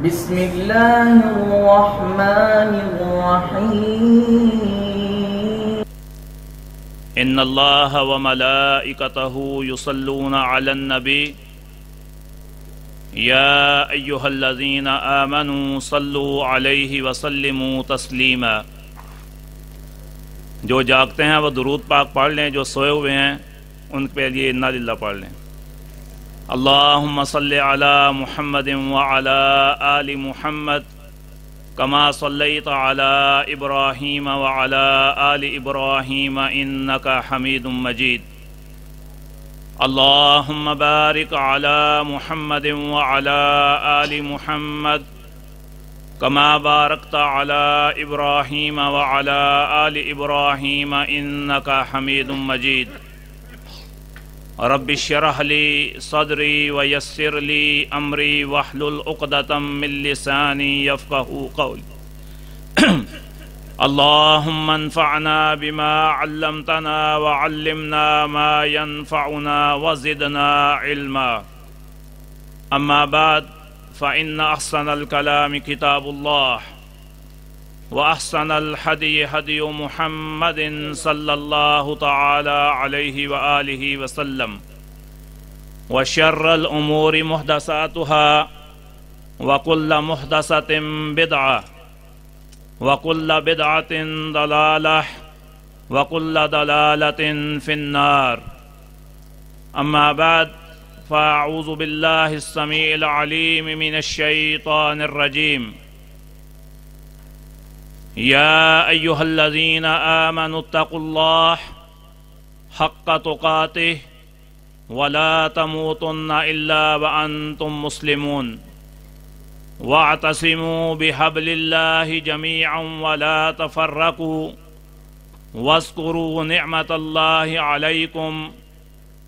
بسم الله الرحمن الرحيم ان اللہ وملائکتہ یصلون علی النبی یا ایہا الذین آمنوا صلوا علیہ وسلموا تسلیما۔ جو جاگتے ہیں وہ درود پاک پڑھ لیں، جو سوئے ہوئے ہیں ان پہ لیے انا للہ پڑھ لیں۔ اللہم صلی علی محمد وعلی آل محمد کما صلیت علی ابراہیم وعلی آل ابراہیم انک حمید مجید۔ اللہم بارک علی محمد وعلی آل محمد کما بارکت علی ابراہیم وعلی آل ابراہیم انک حمید مجید۔ رب اشرح لی صدری ویسر لی امری واحلل عقدۃ من لسانی یفقہوا قولی۔ اللہم انفعنا بما علمتنا وعلمنا ما ينفعنا وزدنا علما۔ اما بعد فإن أحسن الكلام كتاب الله وأحسن الحدي هدي محمد صلى الله تعالى عليه وآله وسلم، وشر الأمور محدثاتها وكل محدثة بدعة وكل بدعة ضلالة وكل ضلالة في النار۔ أما بعد فأعوذ بالله السميع العليم من الشيطان الرجيم۔ يا أيها الذين آمنوا اتقوا الله حق تقاته ولا تموتن إلا وأنتم مسلمون، واعتصموا بحبل الله جميعا ولا تفرقوا، واذكروا نعمة الله عليكم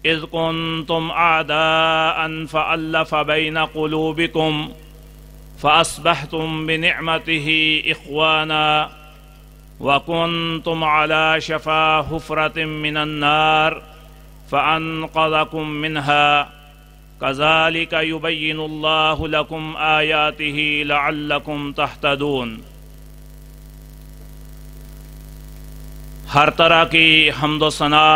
إذ كنتم أعداء فألف بين قلوبكم فأصبحتم بنعمته إخوانا، وكنتم على شفا حفرة من النار فأنقذكم منها، كذلك يبين الله لكم آياته لعلكم تهتدون۔ ہر طرح کی حمد و ثنا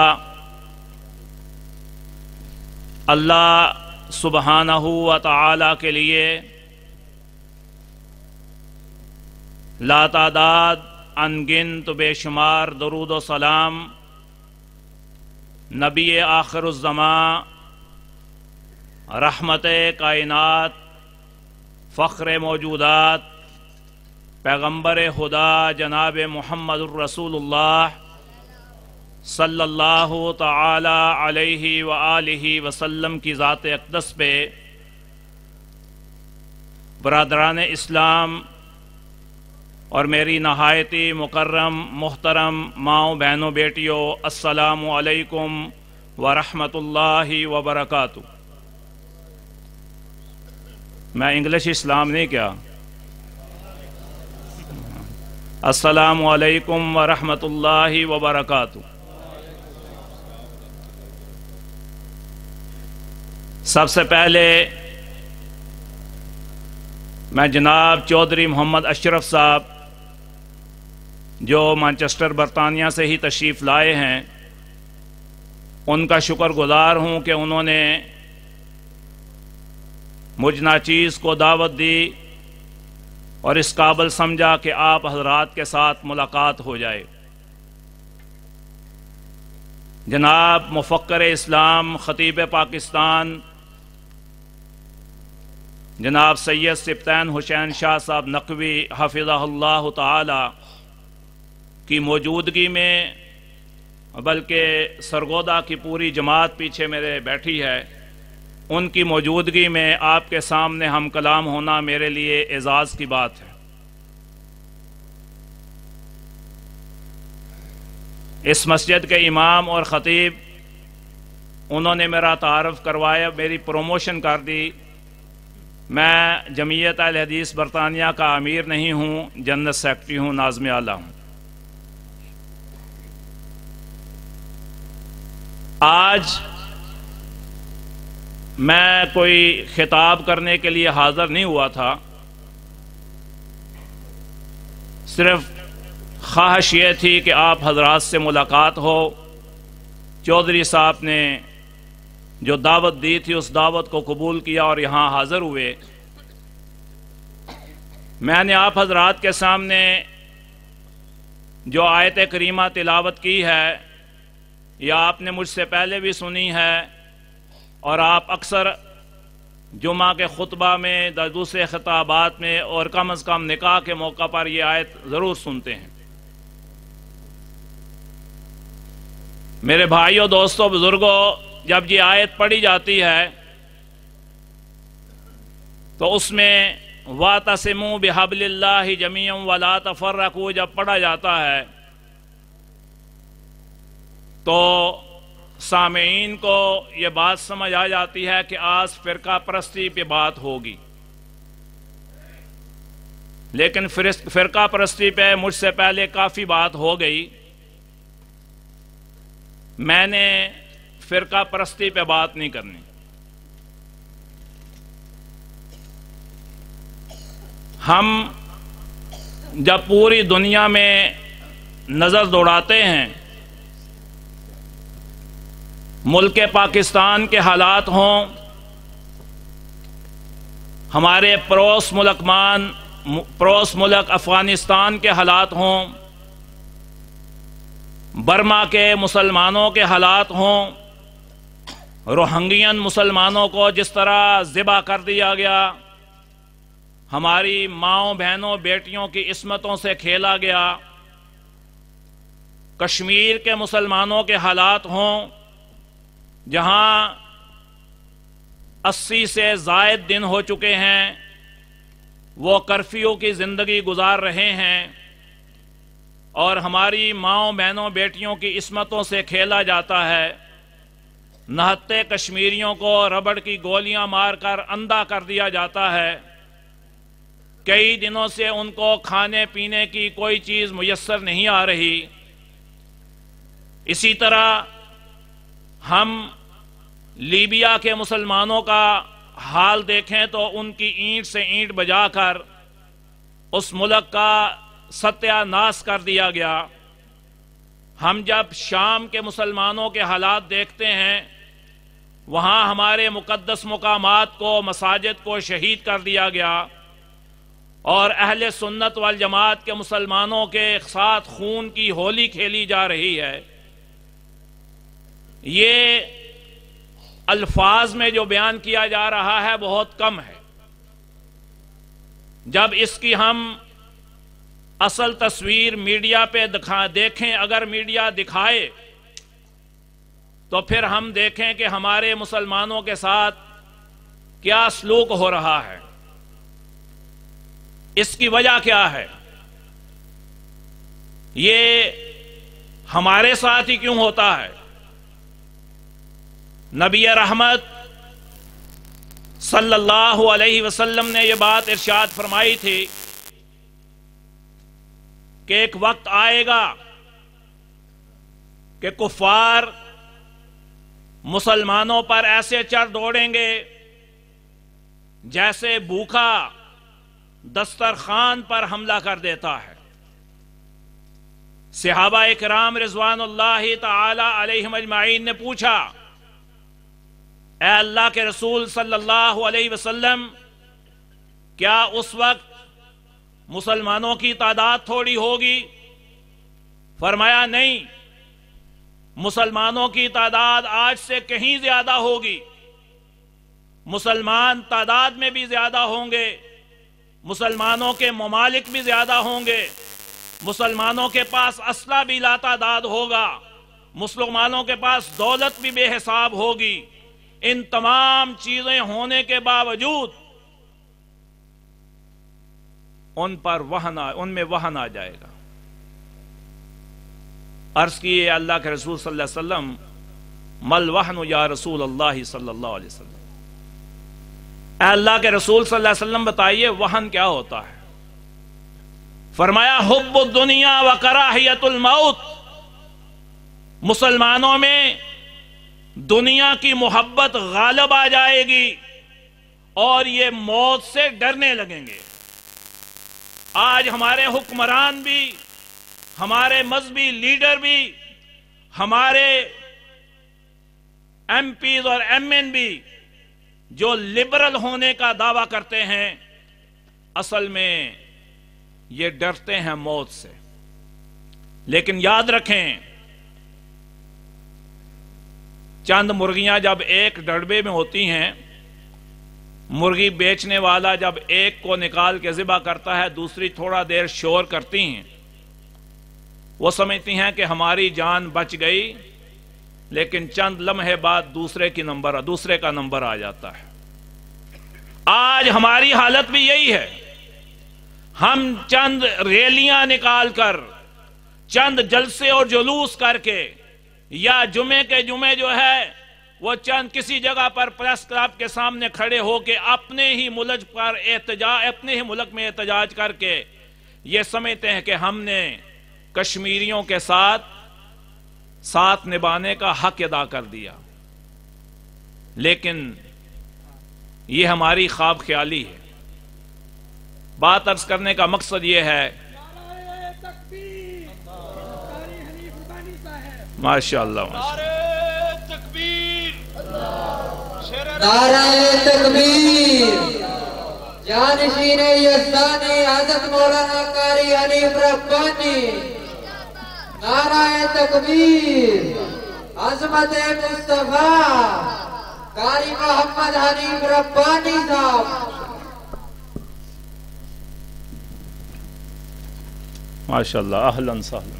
اللہ سبحانہ و تعالی کے لیے، لا تعداد انگنت بے شمار درود و سلام نبی آخر الزمان، رحمت کائنات، فخر موجودات، پیغمبر خدا جناب محمد الرسول اللہ صلی اللہ تعالی علیہ وآلہ وسلم کی ذات اقدس پہ۔ برادران اسلام اور میری نہایتی مکرم محترم ماؤں بہنوں بیٹیوں، السلام علیکم ورحمۃ اللہ وبرکاتہ۔ میں انگلش اسلام نہیں کیا؟ السلام علیکم ورحمۃ اللہ وبرکاتہ۔ سب سے پہلے میں جناب چودھری محمد اشرف صاحب جو مانچسٹر برطانیہ سے ہی تشریف لائے ہیں، ان کا شکر گزار ہوں کہ انہوں نے مجھ ناچیز کو دعوت دی اور اس قابل سمجھا کہ آپ حضرات کے ساتھ ملاقات ہو جائے۔ جناب مفکر اسلام، خطیب پاکستان جناب سید سبطین حسین شاہ صاحب نقوی حفظہ اللہ تعالی کی موجودگی میں، بلکہ سرگودا کی پوری جماعت پیچھے میرے بیٹھی ہے، ان کی موجودگی میں آپ کے سامنے ہم کلام ہونا میرے لیے اعزاز کی بات ہے۔ اس مسجد کے امام اور خطیب، انہوں نے میرا تعارف کروایا، میری پروموشن کر دی۔ میں جمعیت اہل حدیث برطانیہ کا امیر نہیں ہوں، جنرل سیکرٹری ہوں، ناظم اعلیٰ ہوں۔ آج میں کوئی خطاب کرنے کے لیے حاضر نہیں ہوا تھا، صرف خواہش یہ تھی کہ آپ حضرات سے ملاقات ہو۔ چودھری صاحب نے جو دعوت دی تھی اس دعوت کو قبول کیا اور یہاں حاضر ہوئے۔ میں نے آپ حضرات کے سامنے جو آیت کریمہ تلاوت کی ہے یہ آپ نے مجھ سے پہلے بھی سنی ہے، اور آپ اکثر جمعہ کے خطبہ میں، دوسرے خطابات میں، اور کم از کم نکاح کے موقع پر یہ آیت ضرور سنتے ہیں۔ میرے بھائیوں، دوستوں، بزرگوں، جب یہ آیت پڑھی جاتی ہے تو اس میں وَاعْتَصِمُوا بِحَبْلِ اللَّهِ جَمِيعًا وَلَا تَفَرَّقُوا جب پڑھا جاتا ہے تو سامعین کو یہ بات سمجھ آ جاتی ہے کہ آج فرقہ پرستی پہ بات ہوگی، لیکن فرقہ پرستی پہ مجھ سے پہلے کافی بات ہو گئی۔ میں نے فرقہ پرستی پہ بات نہیں کرنی۔ ہم جب پوری دنیا میں نظر دوڑاتے ہیں، ملک پاکستان کے حالات ہوں، ہمارے پڑوس ملک افغانستان کے حالات ہوں، برما کے مسلمانوں کے حالات ہوں، روہنگین مسلمانوں کو جس طرح ذبح کر دیا گیا، ہماری ماؤں بہنوں بیٹیوں کی عصمتوں سے کھیلا گیا، کشمیر کے مسلمانوں کے حالات ہوں جہاں 80 سے زائد دن ہو چکے ہیں، وہ کرفیو کی زندگی گزار رہے ہیں، اور ہماری ماؤں بہنوں بیٹیوں کی عصمتوں سے کھیلا جاتا ہے، نہتے کشمیریوں کو ربڑ کی گولیاں مار کر اندھا کر دیا جاتا ہے، کئی دنوں سے ان کو کھانے پینے کی کوئی چیز میسر نہیں آ رہی۔ اسی طرح ہم لیبیا کے مسلمانوں کا حال دیکھیں تو ان کی اینٹ سے اینٹ بجا کر اس ملک کا ستیہ ناش کر دیا گیا۔ ہم جب شام کے مسلمانوں کے حالات دیکھتے ہیں، وہاں ہمارے مقدس مقامات کو، مساجد کو شہید کر دیا گیا، اور اہل سنت والجماعت کے مسلمانوں کے ساتھ خون کی ہولی کھیلی جا رہی ہے۔ یہ الفاظ میں جو بیان کیا جا رہا ہے بہت کم ہے۔ جب اس کی ہم اصل تصویر میڈیا پہ دیکھیں، اگر میڈیا دکھائے تو پھر ہم دیکھیں کہ ہمارے مسلمانوں کے ساتھ کیا سلوک ہو رہا ہے۔ اس کی وجہ کیا ہے؟ یہ ہمارے ساتھ ہی کیوں ہوتا ہے؟ نبی رحمت صلی اللہ علیہ وسلم نے یہ بات ارشاد فرمائی تھی کہ ایک وقت آئے گا کہ کفار مسلمانوں پر ایسے چڑھ دوڑیں گے جیسے بھوکا دسترخوان پر حملہ کر دیتا ہے۔ صحابہ اکرام رضوان اللہ تعالی علیہم اجمعین نے پوچھا، اے اللہ کے رسول صلی اللہ علیہ وسلم، کیا اس وقت مسلمانوں کی تعداد تھوڑی ہوگی؟ فرمایا نہیں، مسلمانوں کی تعداد آج سے کہیں زیادہ ہوگی، مسلمان تعداد میں بھی زیادہ ہوں گے، مسلمانوں کے ممالک بھی زیادہ ہوں گے، مسلمانوں کے پاس اسلحہ بھی لا تعداد ہوگا، مسلمانوں کے پاس دولت بھی بے حساب ہوگی۔ ان تمام چیزیں ہونے کے باوجود ان میں وہن آ جائے گا۔ عرض کیے اللہ کے رسول صلی اللہ علیہ وسلم، مل وہن یا رسول اللہ صلی اللہ علیہ وسلم، اے اللہ کے رسول صلی اللہ علیہ وسلم بتائیے وہن کیا ہوتا ہے؟ فرمایا حب الدنیا و کراہیت الموت، مسلمانوں میں دنیا کی محبت غالب آ جائے گی اور یہ موت سے ڈرنے لگیں گے۔ آج ہمارے حکمران بھی، ہمارے مذہبی لیڈر بھی، ہمارے ایم پیز اور ایم این بھی جو لبرل ہونے کا دعویٰ کرتے ہیں، اصل میں یہ ڈرتے ہیں موت سے۔ لیکن یاد رکھیں، چند مرغیاں جب ایک ڈڑبے میں ہوتی ہیں، مرغی بیچنے والا جب ایک کو نکال کے ذبح کرتا ہے، دوسری تھوڑا دیر شور کرتی ہیں، وہ سمجھتی ہیں کہ ہماری جان بچ گئی، لیکن چند لمحے بعد دوسرے کا نمبر آ جاتا ہے۔ آج ہماری حالت بھی یہی ہے، ہم چند ریلیاں نکال کر، چند جلسے اور جلوس کر کے، یا جمعے کے جمعے جو ہے وہ چند کسی جگہ پر پریس کلب کے سامنے کھڑے ہو کے اپنے ہی ملک میں احتجاج کر کے یہ سمجھتے ہیں کہ ہم نے کشمیریوں کے ساتھ نبھانے کا حق ادا کر دیا۔ لیکن یہ ہماری خواب خیالی ہے۔ بات عرض کرنے کا مقصد یہ ہے، ماشاءاللہ نعرہ تکبیر، جانشین یزدانی حضرت مولانا قاری حنیف ربانی، نعرہ تکبیر، عظمت مصطفیٰ قاری محمد حنیف ربانی صاحب۔ ماشاءاللہ، اہلاً سہلاً۔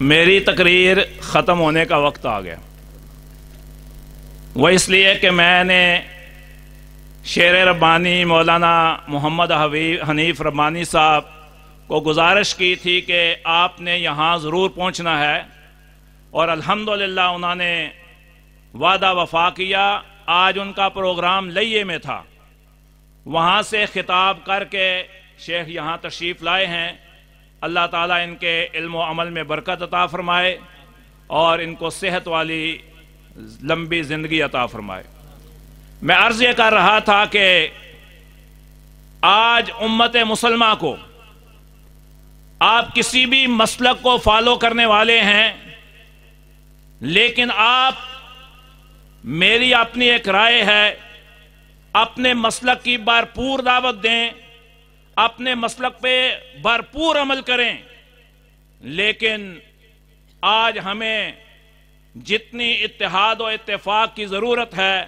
میری تقریر ختم ہونے کا وقت آ گیا، وہ اس لیے کہ میں نے شیر ربانی مولانا محمد حنیف ربانی صاحب کو گزارش کی تھی کہ آپ نے یہاں ضرور پہنچنا ہے، اور الحمدللہ انہوں نے وعدہ وفا کیا۔ آج ان کا پروگرام لئیے میں تھا، وہاں سے خطاب کر کے شیخ یہاں تشریف لائے ہیں۔ اللہ تعالیٰ ان کے علم و عمل میں برکت عطا فرمائے اور ان کو صحت والی لمبی زندگی عطا فرمائے۔ میں عرض یہ کر رہا تھا کہ آج امت مسلمہ کو، آپ کسی بھی مسلک کو فالو کرنے والے ہیں، لیکن آپ، میری اپنی ایک رائے ہے، اپنے مسلک کی بھرپور دعوت دیں، اپنے مسلک پہ بھرپور عمل کریں، لیکن آج ہمیں جتنی اتحاد و اتفاق کی ضرورت ہے،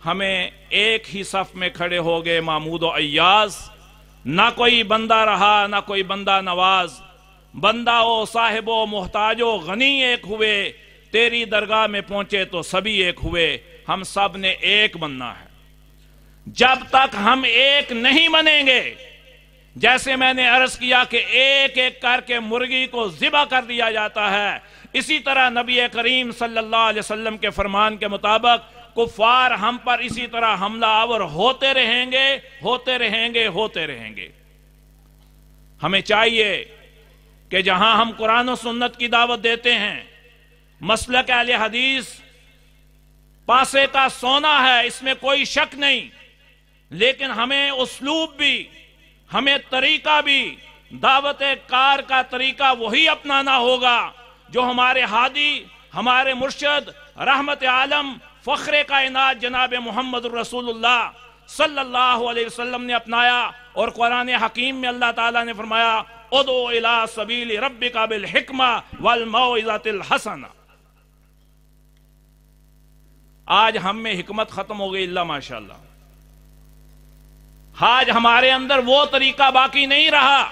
ہمیں ایک ہی صف میں کھڑے ہو گئے محمود و ایاز، نہ کوئی بندہ رہا نہ کوئی بندہ نواز، بندہ و صاحب و محتاج و غنی ایک ہوئے، تیری درگاہ میں پہنچے تو سبھی ایک ہوئے، ہم سب نے ایک بننا ہے۔ جب تک ہم ایک نہیں بنیں گے، جیسے میں نے عرض کیا کہ ایک ایک کر کے مرغی کو ذبح کر دیا جاتا ہے، اسی طرح نبی کریم صلی اللہ علیہ وسلم کے فرمان کے مطابق کفار ہم پر اسی طرح حملہ آور ہوتے رہیں گے، ہوتے رہیں گے، ہوتے رہیں گے۔ ہمیں چاہیے کہ جہاں ہم قرآن و سنت کی دعوت دیتے ہیں، مسلک اہل حدیث پاسے کا سونا ہے، اس میں کوئی شک نہیں، لیکن ہمیں اسلوب بھی، ہمیں طریقہ بھی، دعوت کار کا طریقہ وہی اپنانا ہوگا جو ہمارے ہادی، ہمارے مرشد، رحمت عالم، فخر کائنات جناب محمد رسول اللہ صلی اللہ علیہ وسلم نے اپنایا، اور قرآن حکیم میں اللہ تعالیٰ نے فرمایا ادعو الی سبیل ربک بالحکمہ والموعظۃ الحسنہ۔ آج ہم میں حکمت ختم ہو گئی، اللہ ماشاءاللہ۔ آج ہمارے اندر وہ طریقہ باقی نہیں رہا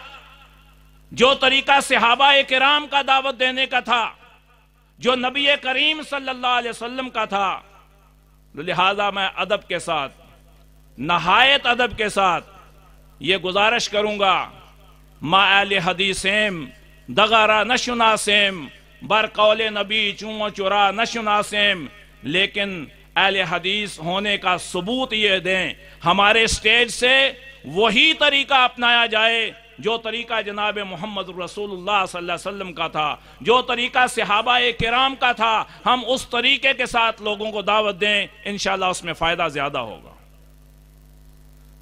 جو طریقہ صحابہ کرام کا دعوت دینے کا تھا، جو نبی کریم صلی اللہ علیہ وسلم کا تھا۔ لہذا میں ادب کے ساتھ، نہایت ادب کے ساتھ یہ گزارش کروں گا، ما اہل حدیثیم دغرا نشناسیم، بر قول نبی چون چرا نشناسیم، لیکن اہل حدیث ہونے کا ثبوت یہ دیں، ہمارے سٹیج سے وہی طریقہ اپنایا جائے جو طریقہ جناب محمد رسول اللہ صلی اللہ علیہ وسلم کا تھا، جو طریقہ صحابہ کرام کا تھا، ہم اس طریقے کے ساتھ لوگوں کو دعوت دیں، انشاءاللہ اس میں فائدہ زیادہ ہوگا۔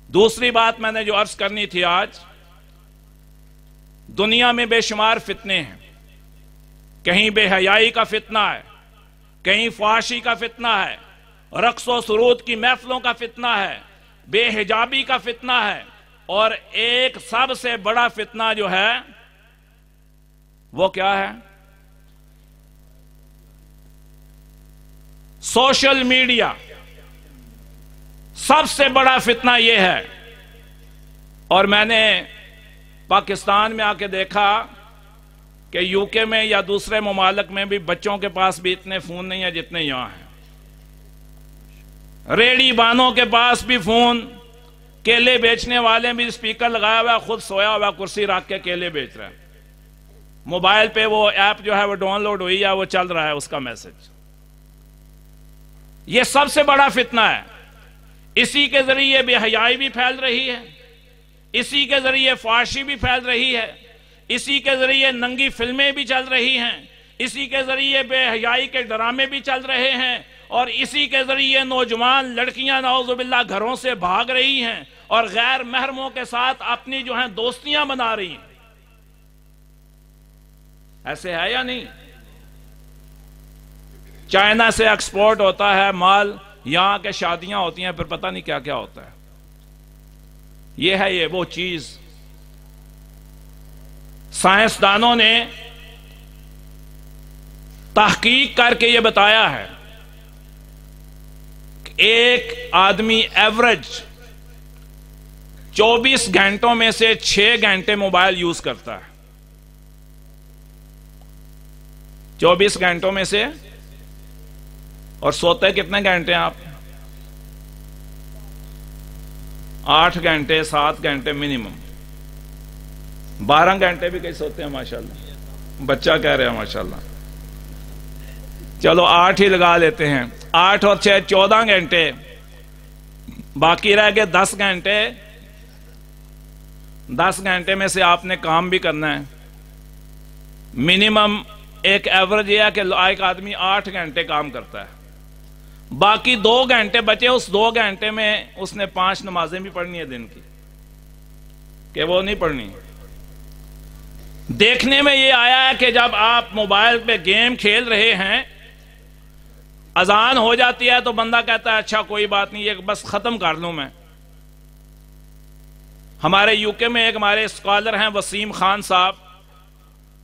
دوسری بات میں نے جو عرض کرنی تھی، آج دنیا میں بے شمار فتنے ہیں، کہیں بے حیائی کا فتنہ ہے، کہیں فحاشی کا فتنہ ہے، رقص و سرود کی محفلوں کا فتنہ ہے، بے حجابی کا فتنہ ہے، اور ایک سب سے بڑا فتنہ جو ہے وہ کیا ہے؟ Social media. سب سے بڑا فتنہ یہ ہے، اور میں نے پاکستان میں آ کے دیکھا کہ یو کے میں یا دوسرے ممالک میں بھی بچوں کے پاس بھی اتنے فون نہیں ہیں جتنے یہاں ہیں۔ ریڑی بانوں کے پاس بھی فون، کیلے بیچنے والے بھی اسپیکر لگایا ہوا، خود سویا ہوا کرسی رکھ کے کیلے بیچ رہا ہے، موبائل پہ وہ ایپ جو ہے وہ ڈاؤن لوڈ ہوئی ہے، وہ چل رہا ہے اس کا میسج۔ یہ سب سے بڑا فتنہ ہے۔ اسی کے ذریعے بے حیائی بھی پھیل رہی ہے، اسی کے ذریعے فحاشی بھی پھیل رہی ہے، اسی کے ذریعے ننگی فلمیں بھی چل رہی ہیں، اسی کے ذریعے بے حیائی کے ڈرامے بھی چل رہے ہیں، اور اسی کے ذریعے نوجوان لڑکیاں نعوذ باللہ گھروں سے بھاگ رہی ہیں اور غیر محرموں کے ساتھ اپنی جو ہیں دوستیاں بنا رہی ہیں۔ ایسے ہے یا نہیں؟ چائنا سے ایکسپورٹ ہوتا ہے مال، یہاں کے شادیاں ہوتی ہیں، پھر پتہ نہیں کیا کیا ہوتا ہے۔ یہ ہے یہ وہ چیز۔ سائنسدانوں نے تحقیق کر کے یہ بتایا ہے کہ ایک آدمی ایوریج 24 گھنٹوں میں سے 6 گھنٹے موبائل یوز کرتا ہے۔ 24 گھنٹوں میں سے، اور سوتے کتنے گھنٹے ہیں آپ؟ 8 گھنٹے 7 گھنٹے منیمم، 12 گھنٹے بھی کئی سوتے ہیں ماشاءاللہ، بچہ کہہ رہے ہیں ماشاءاللہ، چلو 8 ہی لگا لیتے ہیں، 8 اور 6 14 گھنٹے، باقی رہ گئے 10 گھنٹے۔ 10 گھنٹے میں سے آپ نے کام بھی کرنا ہے۔ منیمم ایک ایوریج یہ ہے کہ ایک آدمی 8 گھنٹے کام کرتا ہے، باقی 2 گھنٹے بچے، اس 2 گھنٹے میں اس نے 5 نمازیں بھی پڑھنی ہے دن کی، کہ وہ نہیں پڑھنی۔ دیکھنے میں یہ آیا ہے کہ جب آپ موبائل پہ گیم کھیل رہے ہیں، اذان ہو جاتی ہے تو بندہ کہتا ہے اچھا کوئی بات نہیں، یہ بس ختم کر لوں میں۔ ہمارے یو کے میں ایک ہمارے اسکالر ہیں وسیم خان صاحب،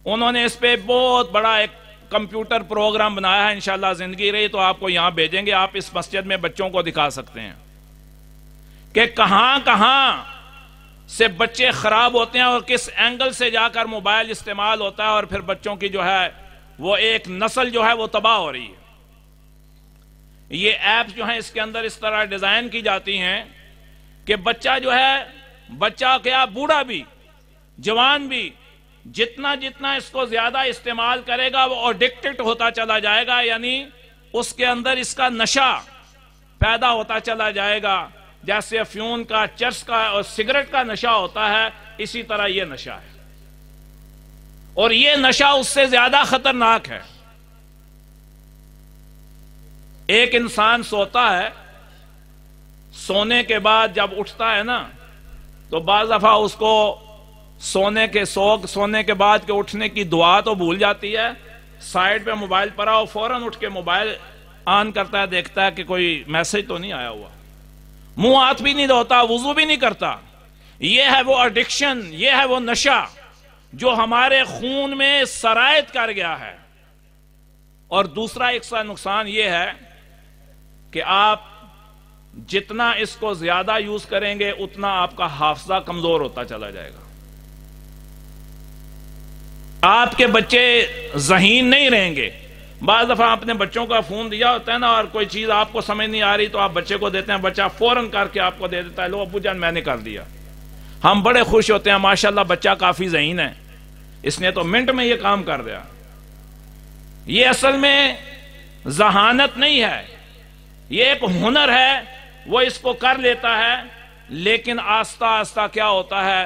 انہوں نے اس پہ بہت بڑا ایک کمپیوٹر پروگرام بنایا ہے، انشاءاللہ زندگی رہی تو آپ کو یہاں بھیجیں گے، آپ اس مسجد میں بچوں کو دکھا سکتے ہیں کہ کہاں کہاں سے بچے خراب ہوتے ہیں اور کس اینگل سے جا کر موبائل استعمال ہوتا ہے، اور پھر بچوں کی جو ہے وہ ایک نسل جو ہے وہ تباہ ہو رہی ہے۔ یہ ایپس جو ہیں اس کے اندر اس طرح ڈیزائن کی جاتی ہیں کہ بچہ جو ہے، بچہ کیا بوڑھا بھی جوان بھی، جتنا جتنا اس کو زیادہ استعمال کرے گا وہ ایڈکٹڈ ہوتا چلا جائے گا، یعنی اس کے اندر اس کا نشہ پیدا ہوتا چلا جائے گا۔ جیسے افیون کا، چرس کا اور سگریٹ کا نشہ ہوتا ہے، اسی طرح یہ نشہ ہے، اور یہ نشہ اس سے زیادہ خطرناک ہے۔ ایک انسان سوتا ہے، سونے کے بعد جب اٹھتا ہے نا تو بعض دفعہ اس کو سونے کے بعد کے اٹھنے کی دعا تو بھول جاتی ہے، سائیڈ پہ موبائل پڑا ہو فوراً اٹھ کے موبائل آن کرتا ہے، دیکھتا ہے کہ کوئی میسج تو نہیں آیا ہوا، منہ ہاتھ بھی نہیں دھوتا، وضو بھی نہیں کرتا۔ یہ ہے وہ ایڈکشن، یہ ہے وہ نشہ جو ہمارے خون میں سرایت کر گیا ہے۔ اور دوسرا ایک سا نقصان یہ ہے کہ آپ جتنا اس کو زیادہ یوز کریں گے اتنا آپ کا حافظہ کمزور ہوتا چلا جائے گا، آپ کے بچے ذہین نہیں رہیں گے۔ بعض دفعہ آپ نے بچوں کا فون دیا ہوتا ہے نا، اور کوئی چیز آپ کو سمجھ نہیں آ رہی تو آپ بچے کو دیتے ہیں، بچہ فوراً کر کے آپ کو دے دیتا ہے، لو ابو جان میں نے کر دیا۔ ہم بڑے خوش ہوتے ہیں، ماشاءاللہ بچہ کافی ذہین ہے، اس نے تو منٹ میں یہ کام کر دیا۔ یہ اصل میں ذہانت نہیں ہے، یہ ایک ہنر ہے، وہ اس کو کر لیتا ہے، لیکن آہستہ آہستہ کیا ہوتا ہے